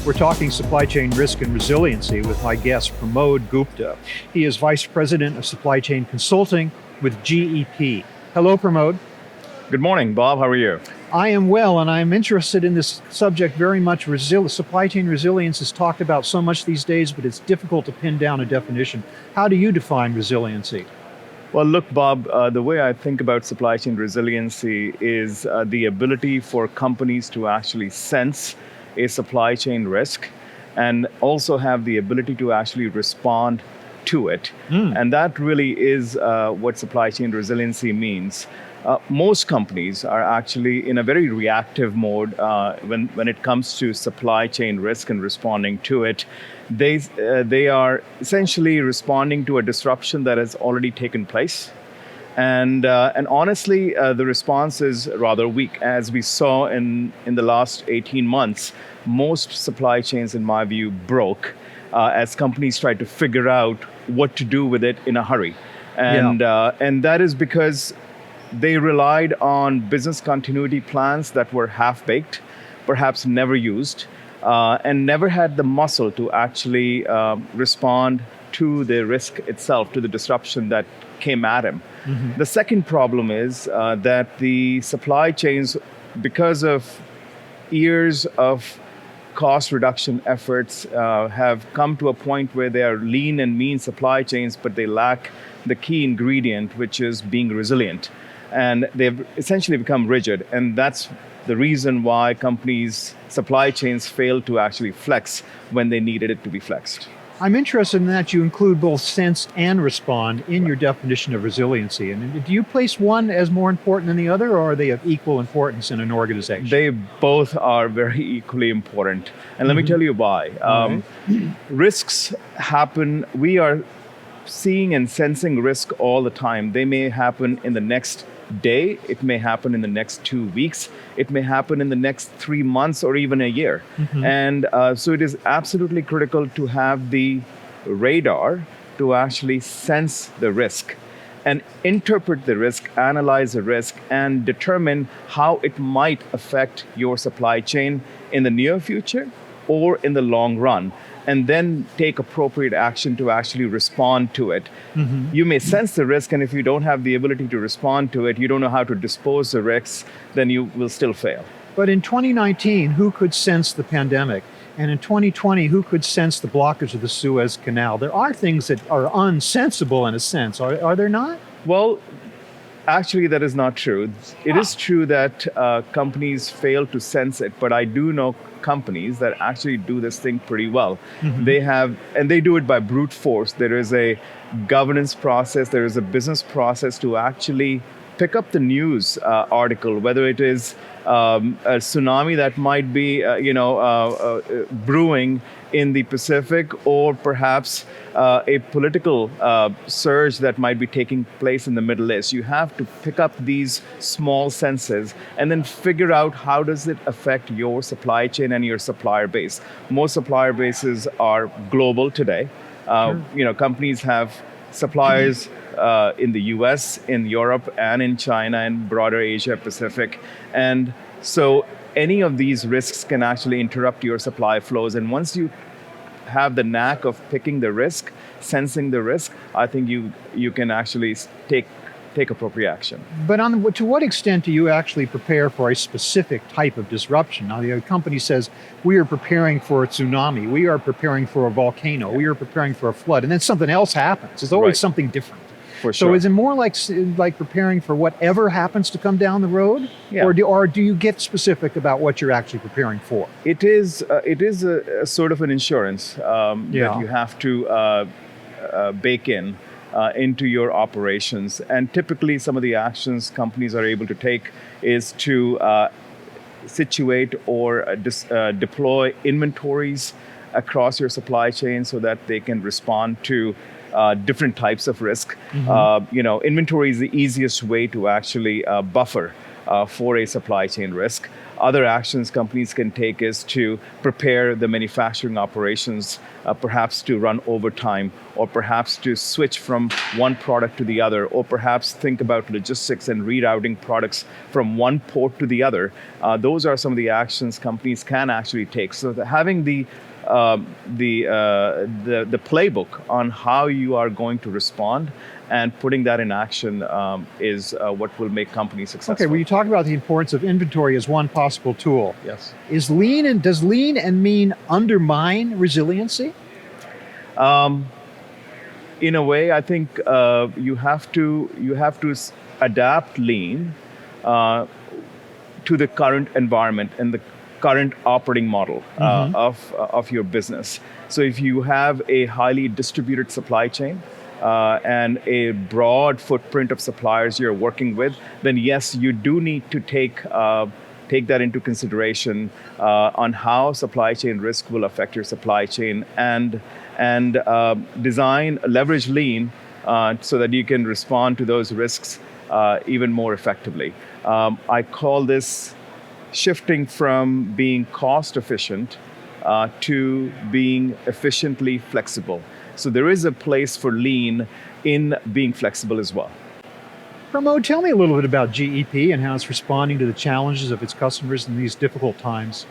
We're talking supply chain risk and resiliency with my guest, Pramod Gupta. He is Vice President of Supply Chain Consulting with GEP. Hello, Pramod. Good morning, Bob. How are you? I am well, and I'm interested in this subject very much. Supply chain resilience is talked about so much these days, but it's difficult to pin down a definition. How do you define resiliency? Well, look, Bob, the way I think about supply chain resiliency is the ability for companies to actually sense a supply chain risk and also have the ability to actually respond to it. And that really is what supply chain resiliency means. Most companies are actually in a very reactive mode when it comes to supply chain risk and responding to it. They are essentially responding to a disruption that has already taken place. And honestly, the response is rather weak. As we saw in the last 18 months, most supply chains, in my view, broke as companies tried to figure out what to do with it in a hurry. And that is because they relied on business continuity plans that were half-baked, perhaps never used, and never had the muscle to actually respond to the risk itself, to the disruption that came at him. The second problem is that the supply chains, because of years of cost reduction efforts, have come to a point where they are lean and mean supply chains, but they lack the key ingredient, which is being resilient. And they've essentially become rigid. And that's the reason why companies' supply chains fail to actually flex when they needed it to be flexed. I'm interested in that you include both sense and respond in your definition of resiliency. And do you place one as more important than the other, or are they of equal importance in an organization? They both are very equally important. And let me tell you why. Risks happen. We are seeing and sensing risk all the time. They may happen in the next day, it may happen in the next 2 weeks, it may happen in the next 3 months or even a year. And so it is absolutely critical to have the radar to actually sense the risk and interpret the risk, analyze the risk, and determine how it might affect your supply chain in the near future or in the long run, and then take appropriate action to actually respond to it. You may sense the risk, and if you don't have the ability to respond to it, you don't know how to dispose the risks, then you will still fail. But in 2019, who could sense the pandemic? And in 2020, who could sense the blockage of the Suez Canal? There are things that are unsensible in a sense, are there not? Well, actually, that is not true. It is true that companies fail to sense it, but I do know companies that actually do this thing pretty well. They do it by brute force. There is a governance process, there is a business process to actually pick up the news article, whether it is a tsunami that might be brewing in the Pacific, or perhaps a political surge that might be taking place in the Middle East. You have to pick up these small senses and then figure out how does it affect your supply chain and your supplier base. Most supplier bases are global today. Companies have suppliers in the US, in Europe, and in China, and broader Asia Pacific. And so any of these risks can actually interrupt your supply flows. And once you have the knack of picking the risk, sensing the risk, I think you can actually take appropriate action. But to what extent do you actually prepare for a specific type of disruption? Now, the company says, we are preparing for a tsunami, we are preparing for a volcano, we are preparing for a flood, and then something else happens. There's always something different. For sure. So is it more like preparing for whatever happens to come down the road? Yeah. Or do you get specific about what you're actually preparing for? It is a sort of an insurance that you have to bake into your operations. And typically some of the actions companies are able to take is to situate or deploy inventories across your supply chain so that they can respond to different types of risk. Inventory is the easiest way to actually buffer for a supply chain risk. Other actions companies can take is to prepare the manufacturing operations, perhaps to run overtime, or perhaps to switch from one product to the other, or perhaps think about logistics and rerouting products from one port to the other. Those are some of the actions companies can actually take. So having the playbook on how you are going to respond and putting that in action is what will make companies successful. Okay, well, you talk about the importance of inventory as one possible tool. Yes. Does lean and mean undermine resiliency? In a way, I think you have to adapt lean to the current environment and the current operating model of your business. So if you have a highly distributed supply chain and a broad footprint of suppliers you're working with, then yes, you do need to take that into consideration on how supply chain risk will affect your supply chain, and leverage lean so that you can respond to those risks even more effectively. I call this shifting from being cost efficient to being efficiently flexible. So there is a place for lean in being flexible as well. Pramod, tell me a little bit about GEP and how it's responding to the challenges of its customers in these difficult times.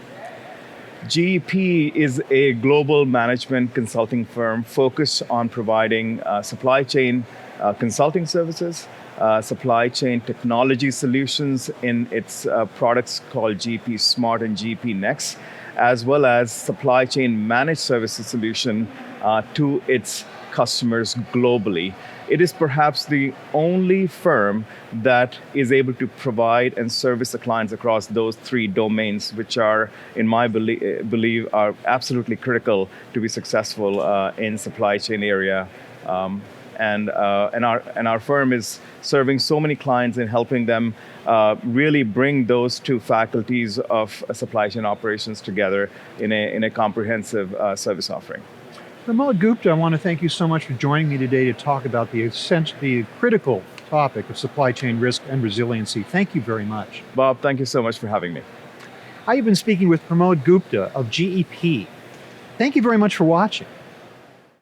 GEP is a global management consulting firm focused on providing supply chain consulting services, supply chain technology solutions in its products called GP Smart and GP Next, as well as supply chain managed services solution to its customers globally. It is perhaps the only firm that is able to provide and service the clients across those three domains, which are, in my belief, are absolutely critical to be successful in supply chain area. And our firm is serving so many clients and helping them really bring those two faculties of supply chain operations together in a comprehensive service offering. Pramod Gupta, I want to thank you so much for joining me today to talk about the critical topic of supply chain risk and resiliency. Thank you very much. Bob, thank you so much for having me. I have been speaking with Pramod Gupta of GEP. Thank you very much for watching.